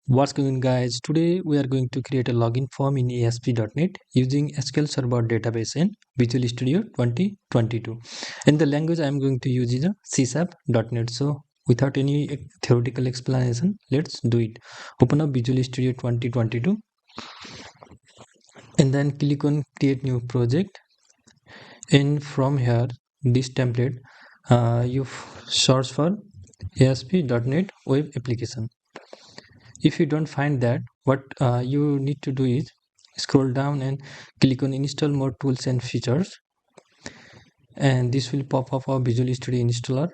What's going on, guys? Today we are going to create a login form in ASP.NET using SQL Server database in Visual Studio 2022. And the language I am going to use is a C#.NET. So without any theoretical explanation, let's do it. Open up Visual Studio 2022 and then click on create new project. And from here, this template, you search for ASP.NET web application. If you don't find that, what you need to do is scroll down and click on install more tools and features, and this will pop up our Visual Studio installer.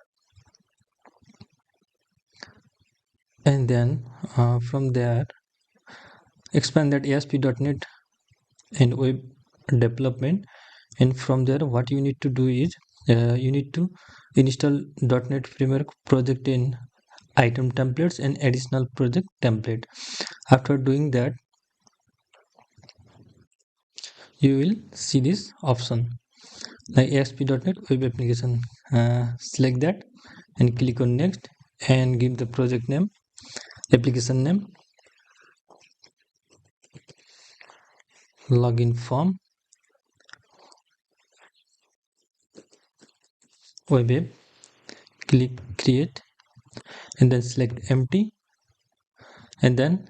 And then from there, expand that ASP.NET and web development. And from there, what you need to do is you need to install .NET Framework project in item templates and additional project template. After doing that, you will see this option like ASP.NET web application. Select that and click on next and give the project name, application name, login form, web app, click create and then select empty and then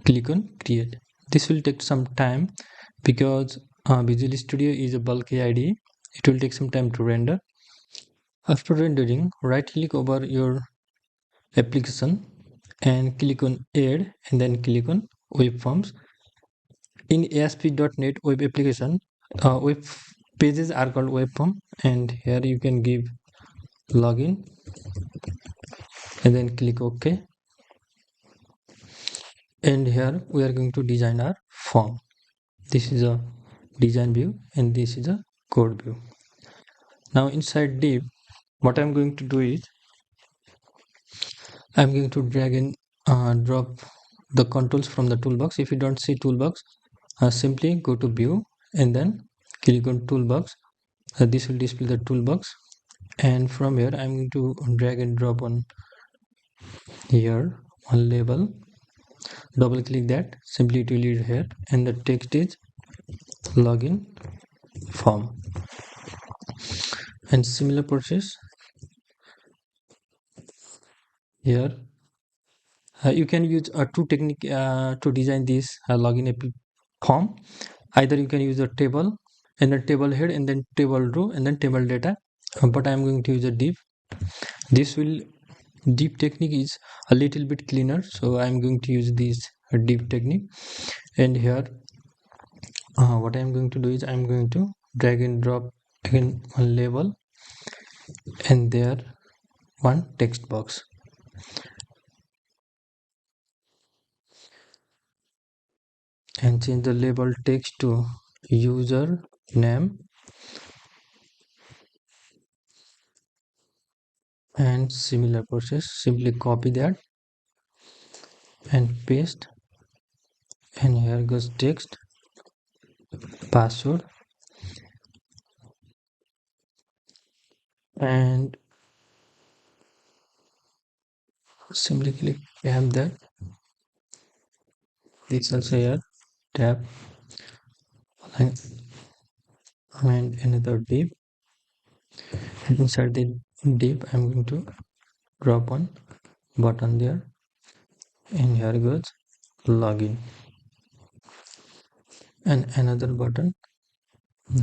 click on create. This will take some time because Visual Studio is a bulky IDE. It will take some time to render. After rendering, right click over your application and click on add and then click on web forms. In ASP.NET web application, web pages are called web form, and here you can give login and then click OK. And here we are going to design our form. This is a design view and this is a code view. Now inside div, what I'm going to do is I'm going to drag and drop the controls from the toolbox. If you don't see toolbox, simply go to view and then click on toolbox. This will display the toolbox, and from here I'm going to drag and drop on here one label. Double click that, simply it will lead here, and the text is login form. And similar process here. You can use two technique to design this login form. Either you can use a table and then table head and then table row and then table data, but I'm going to use a div. This will div technique is a little bit cleaner, so I'm going to use this div technique. And here what I'm going to do is I'm going to drag and drop again one label and there one text box, and change the label text to user name and similar process. Simply copy that and paste, and here goes text, password, and simply click tab that. This also here tab and another div, and inside the div I'm going to drop one button there, and here goes login, and another button,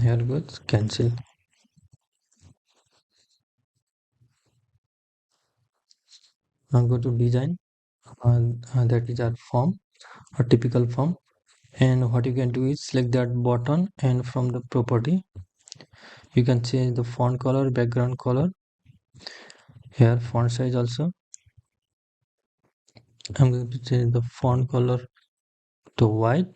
here goes cancel. Now go to design, that is our form, a typical form. And what you can do is select that button, and from the property you can change the font color, background color, here font size also. I'm going to change the font color to white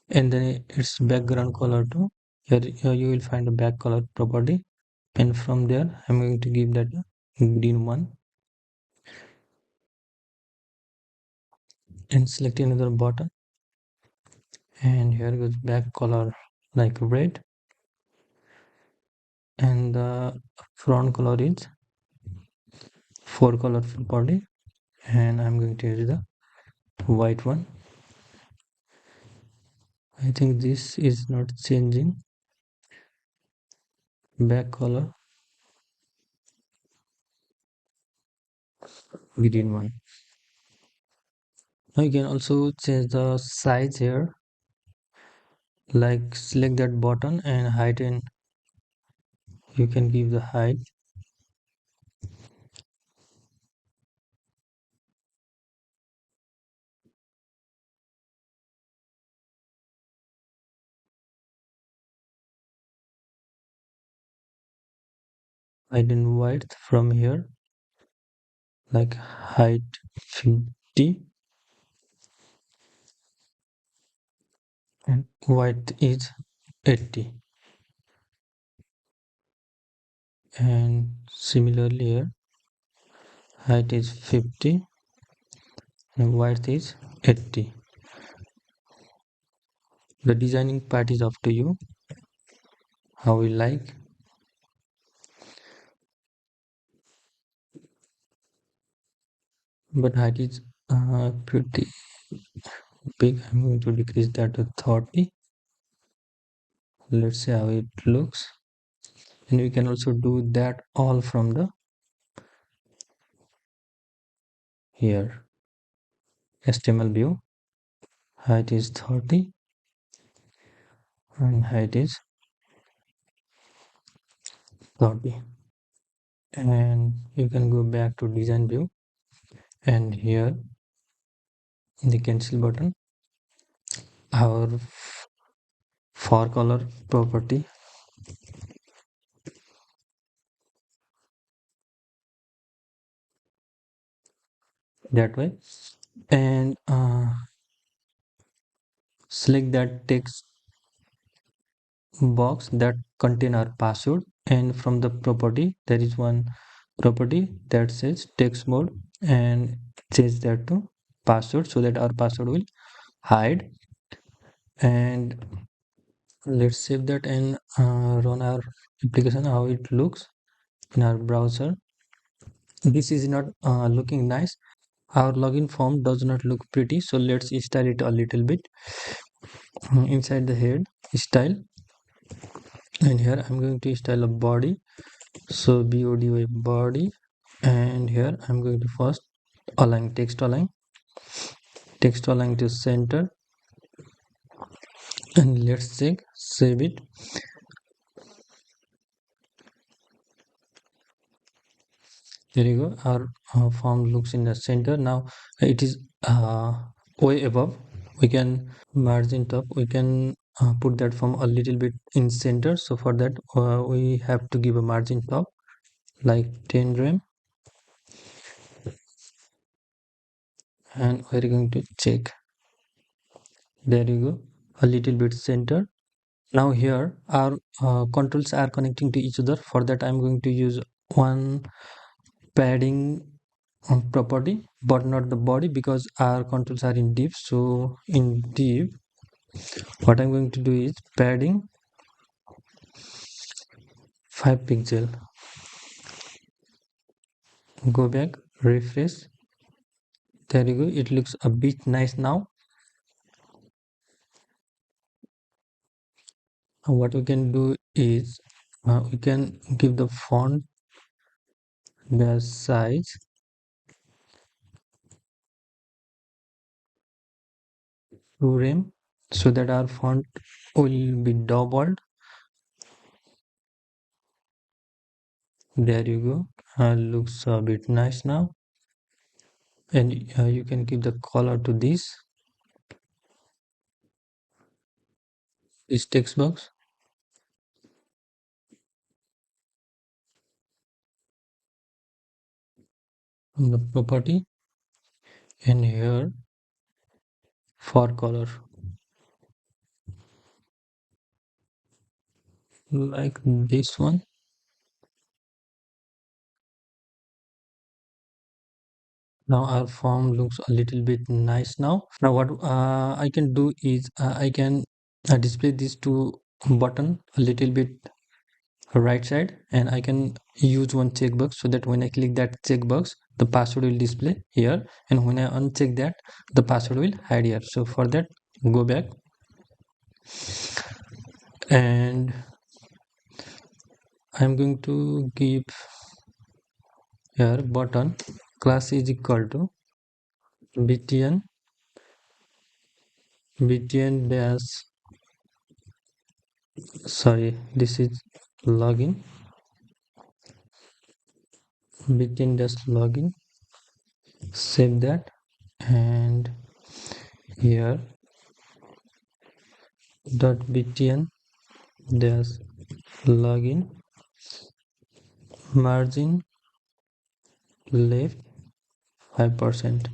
and then its background color to here you will find a back color property, and from there I'm going to give that green one and select another button, and here goes back color like red, and the front color is four color property, and I'm going to use the white one. I think this is not changing. Back color, green one. Now you can also change the size here, like select that button and height, and you can give the height. Height and width from here, like height 50 and width is 80, and similarly here height is 50 and width is 80. The designing part is up to you, how you like. But height is pretty big. I'm going to decrease that to 30. Let's see how it looks. And we can also do that all from the here HTML view. Height is 30 and height is 30. And you can go back to design view, and here in the cancel button, our for color property, that way, and select that text box that contain our password, and from the property there is one property that says text mode, and change that to password so that our password will hide. And let's save that and run our application, how it looks in our browser. This is not looking nice. Our login form does not look pretty, so let's style it a little bit. Inside the head style, and here I'm going to style a body, so body body, and here I'm going to first align text align to center, and let's check, save it. There you go, our form looks in the center. Now it is way above. We can margin top, we can put that form a little bit in center, so for that we have to give a margin top like 10 rem, and we're going to check. There you go, a little bit center. Now here our controls are connecting to each other. For that I'm going to use one padding property, but not the body, because our controls are in div. So in div, what I'm going to do is padding 5 pixel. Go back, refresh. There you go, it looks a bit nice now. What we can do is we can give the font the size 2 rem, so that our font will be doubled. There you go, looks a bit nice now. And you can give the color to this text box, from the property, and here for color like this one. Now our form looks a little bit nice now. Now what I can do is I can display these two button a little bit right side, and I can use one checkbox so that when I click that checkbox, the password will display here, and when I uncheck that, the password will hide here. So for that, go back, and I'm going to give here button class is equal to btn dash, sorry, this is login, btn dash login. Save that, and here dot btn dash login, margin left 5%.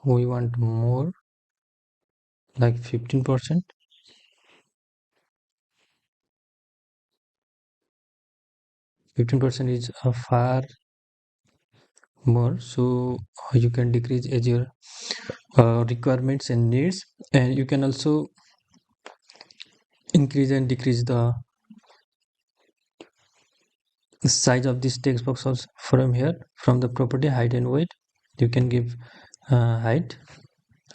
We want more, like 15%. 15% is a far more, so you can decrease as your requirements and needs, and you can also increase and decrease the size of this text box also from here. From the property height and weight, you can give height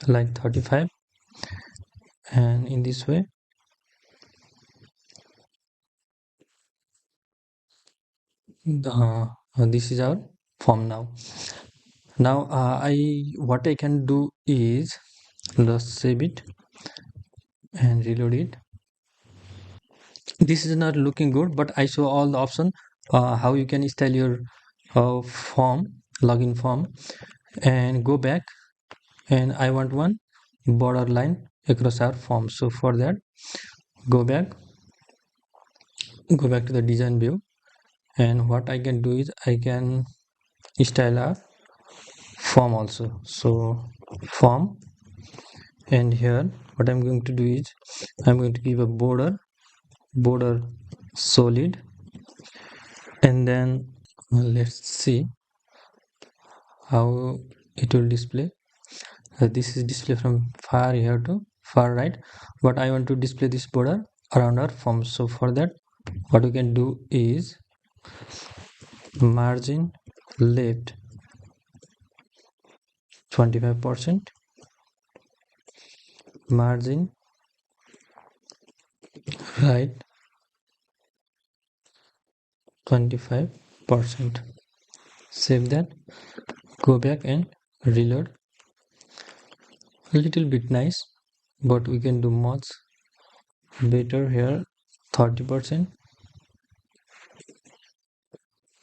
like 35, and in this way this is our form. Now I what I can do is just save it and reload it. This is not looking good, but I show all the option how you can style your form, login form, and go back, and I want one border line across our form. So for that, go back to the design view, and what I can do is I can style our form also. So form, and here what I'm going to do is I'm going to give a border solid, and then let's see how it will display. This is display from far here to far right, but I want to display this border around our form. So for that, what we can do is margin left 25%, margin right 25%. Save that, go back and reload. A little bit nice, but we can do much better here. 30%,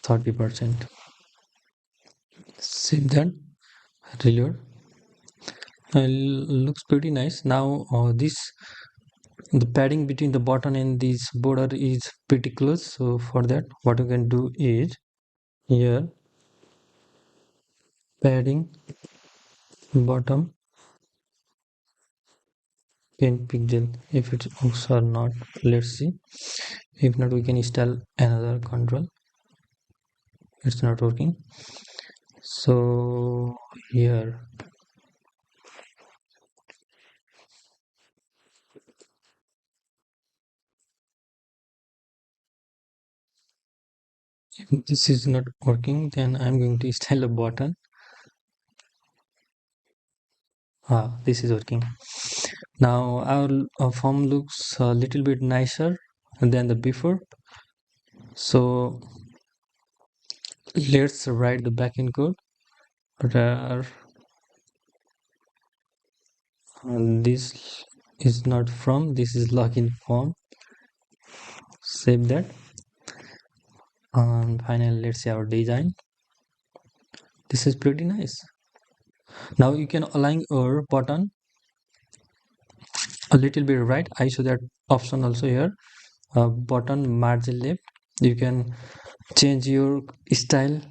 30%. Save that, reload. Looks pretty nice. Now this, the padding between the button and this border is pretty close. So for that, what you can do is here padding bottom 10 pixel. If it works or not, let's see. If not, we can install another control. It's not working. So here if this is not working, then I'm going to install a button. This is working. Now our form looks a little bit nicer than the before. So let's write the backend code. This is not from, this is login form. Save that, and finally let's see our design. This is pretty nice. Now you can align your button a little bit right. I show that option also here. Button margin left, you can change your style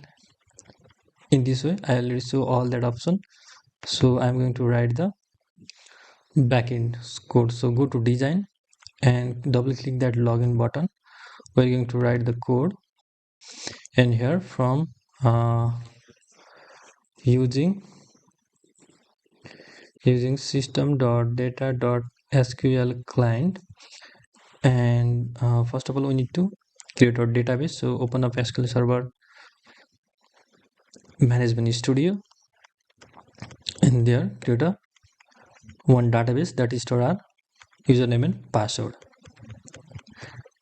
in this way. I already show all that option. So I'm going to write the backend code. So go to design and double click that login button. We're going to write the code, and here from using system.data.sql client. And first of all, we need to create our database. So open up SQL Server Management Studio, and there create a one database that is store our username and password.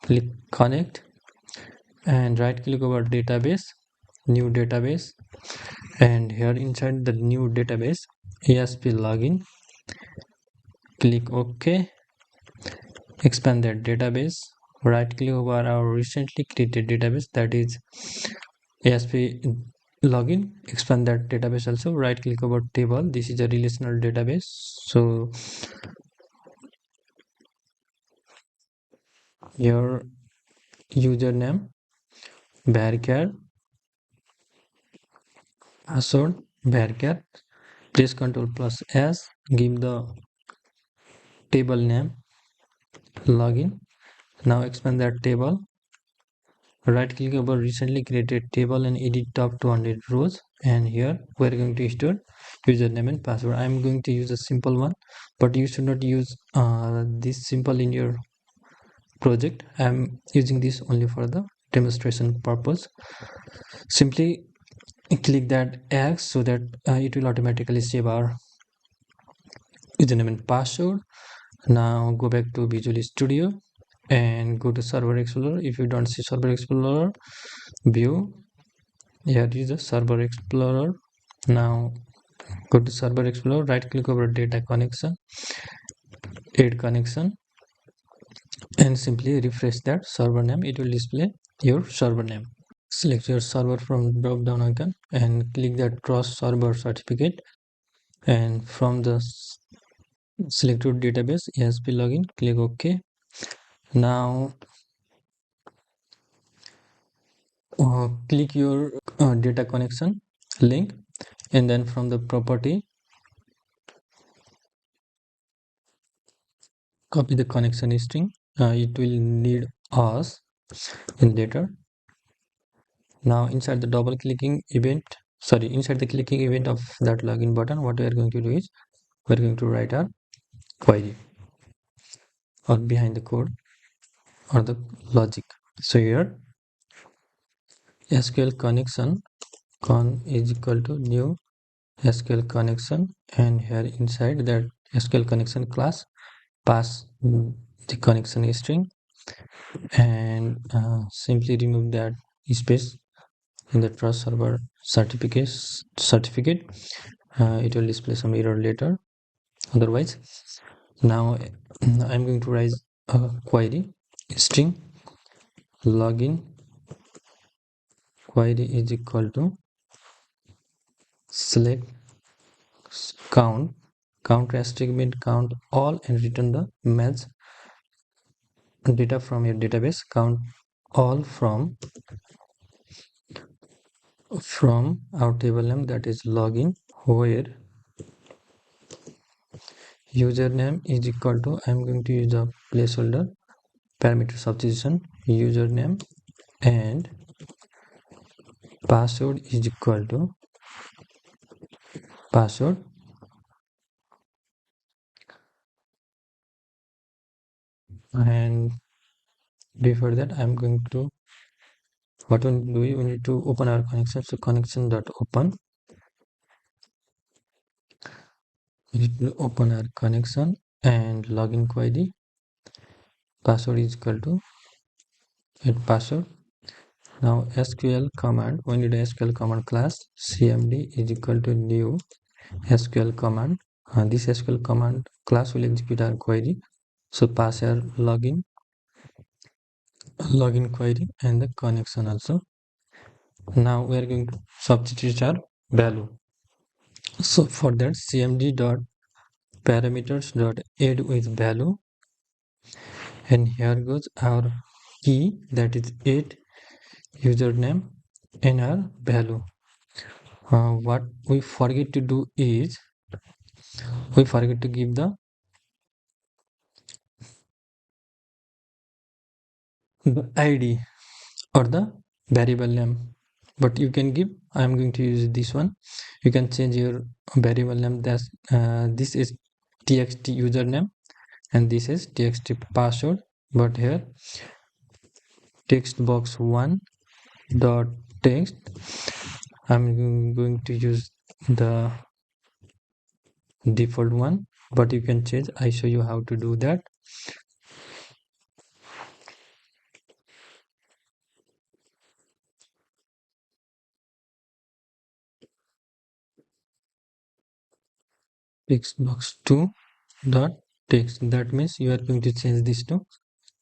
Click connect and right click over database, new database, and here inside the new database ASP login, click OK, expand that database, right click over our recently created database, that is ASP login, expand that database also, right click over table, this is a relational database, so your username varchar, password varchar, press Ctrl plus S, give the table name login. Now expand that table, right click over recently created table and edit top 200 rows, and here we're going to store username and password. I'm going to use a simple one, but you should not use this simple in your project. I'm using this only for the demonstration purpose. Simply click that X so that it will automatically save our username and password. Now go back to Visual Studio and go to Server Explorer. If you don't see Server Explorer, view, here is the Server Explorer. Now go to Server Explorer, right click over data connection, add connection, and simply refresh that server name. It will display your server name. Select your server from drop down icon and click that trust server certificate, and from the selected database ASP login, click OK. Now click your data connection link, and then from the property copy the connection string. It will need us in later. Now inside the inside the clicking event of that login button, what we are going to do is we're going to write our query or behind the code or the logic. So here SQL connection con is equal to new SQL connection, and here inside that SQL connection class pass the connection string, and simply remove that space in the trust server certificate. It will display some error later otherwise. Now I'm going to write a query string login query is equal to select count restrict mean count all and return the match data from your database, count all from our table name, that is login, where username is equal to, I'm going to use a placeholder parameter substitution, username, and password is equal to password, and before that I'm going to what we do, we need to open our connection. So connection dot open, we need to open our connection, and login query password is equal to add password. Now SQL command, we need a SQL command class cmd is equal to new SQL command. This SQL command class will execute our query. So pass our login query and the connection also. Now we are going to substitute our value. So for that cmd dot parameters dot add with value, and here goes our key, that is add username and our value. What we forget to do is we forget to give the ID or the variable name. but you can give. I am going to use this one. You can change your variable name. That's this is txt username and this is txt password, but here text box 1 dot text, I'm going to use the default one, but you can change. I show you how to do that. Text box 2 dot text, that means you are going to change this to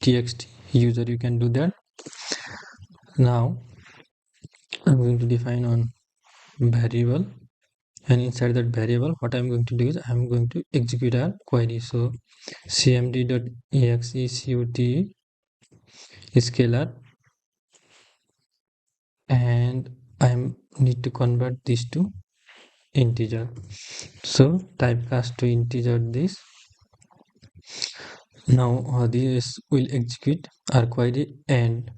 txt user. You can do that. Now I'm going to define on variable, and inside that variable what I'm going to do is I'm going to execute a query. So cmd.execute scalar, and I need to convert this to integer. So typecast to integer this. Now this will execute our query, and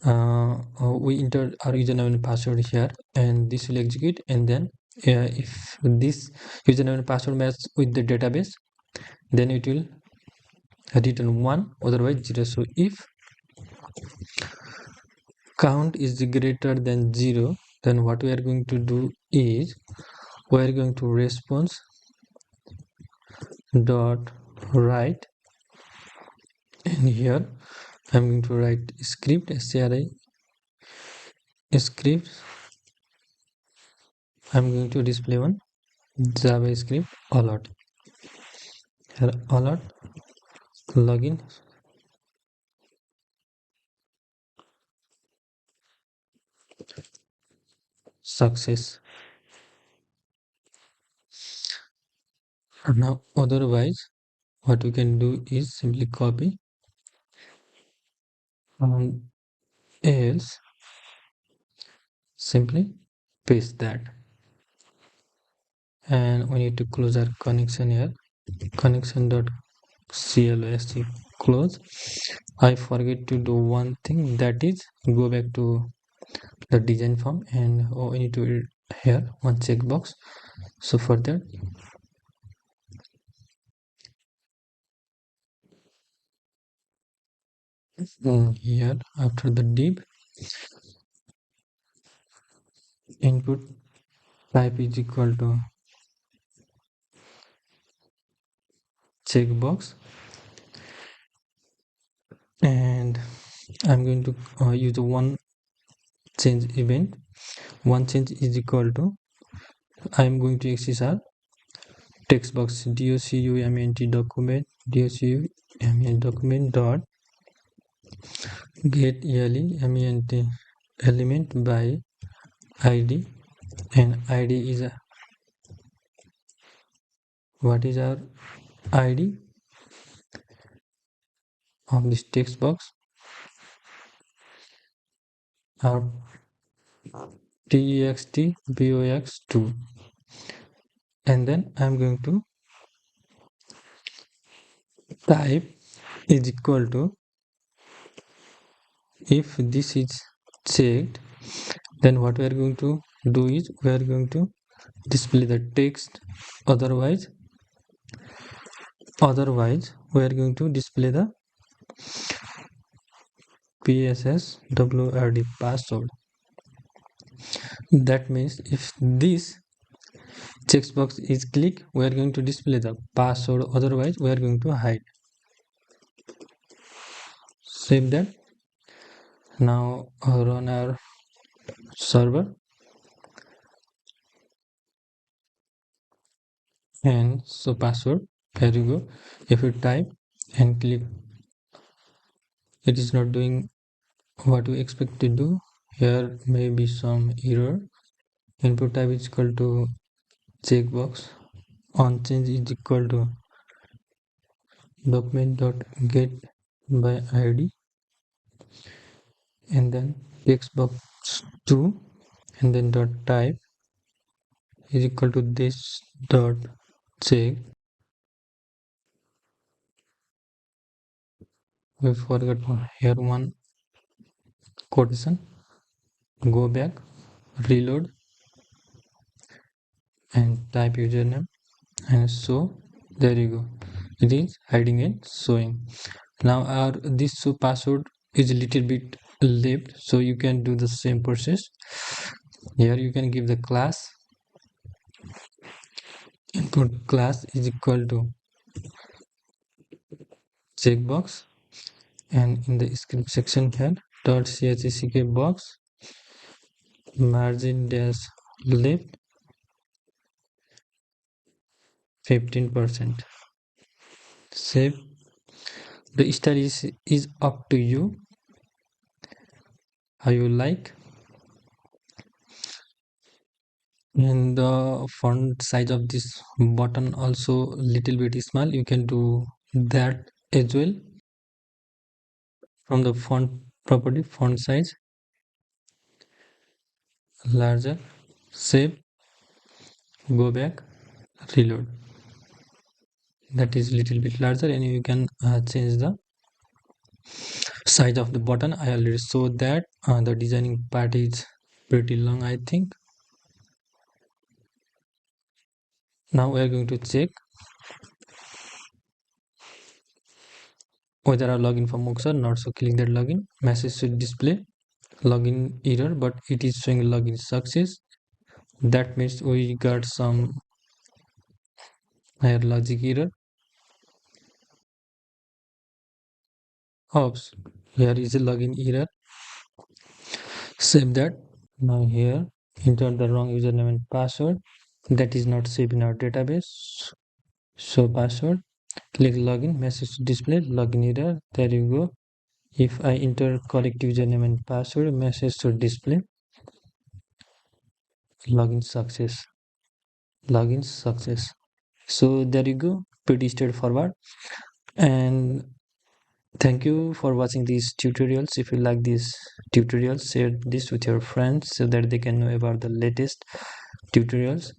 we enter our username and password here, and this will execute. And then if this username and password match with the database, then it will return 1, otherwise 0. So if count is greater than 0, then what we are going to do is we are going to response dot write, and here I'm going to write script stri script. I'm going to display one javascript alert. Here alert login success. Now otherwise what we can do is simply copy, and else simply paste that. And we need to close our connection here, connection dot closc close. I forget to do one thing, that is go back to the design form, and we need to here one checkbox. So for that here after the div input type is equal to checkbox, and I'm going to use one change event. One change is equal to, I'm going to access our text box document dot get element element by id, and id is what is our id of this text box, our textbox2, and then I'm going to type is equal to, if this is checked, then what we are going to do is we are going to display the text, otherwise we are going to display the PSSWRD password. That means if this checkbox is clicked, we are going to display the password, otherwise we are going to hide. Save that. Now run our server, and so password, here you go. If you type and click, it is not doing what we expect to do. Here may be some error. Input type is equal to checkbox, on change is equal to document dot get by id, and then text box 2, and then dot type is equal to this dot check. We forgot here one quotation, go back, reload, and type username, and so there you go, it is hiding and showing. Now our this show password is a little bit left, so you can do the same process. Here you can give the class, input class is equal to checkbox, and in the script section here dot chsck box margin dash left 15%. Save. The style is up to you, how you like. And the font size of this button also little bit small, you can do that as well. From the font property, font size larger, save, go back, reload, that is little bit larger, and you can change the size of the button. I already showed that. The designing part is pretty long, I think. Now we are going to check whether our login from Moxa or not. So click that login, message should display login error, but it is showing login success. That means we got some higher logic error. Oops, here is a login error. Save that. Now here enter the wrong username and password, that is not saved in our database. So password, click login, message to display login error, there you go. If I enter correct username and password, message to display login success, login success. So there you go, pretty straightforward. And thank you for watching these tutorials. If you like these tutorials, share this with your friends so that they can know about the latest tutorials,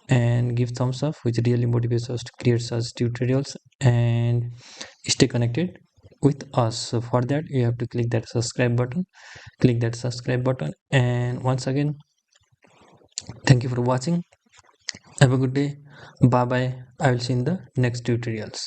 and give thumbs up, which really motivates us to create such tutorials and stay connected with us. So for that you have to click that subscribe button, and once again, thank you for watching. Have a good day. Bye bye. I will see you in the next tutorials.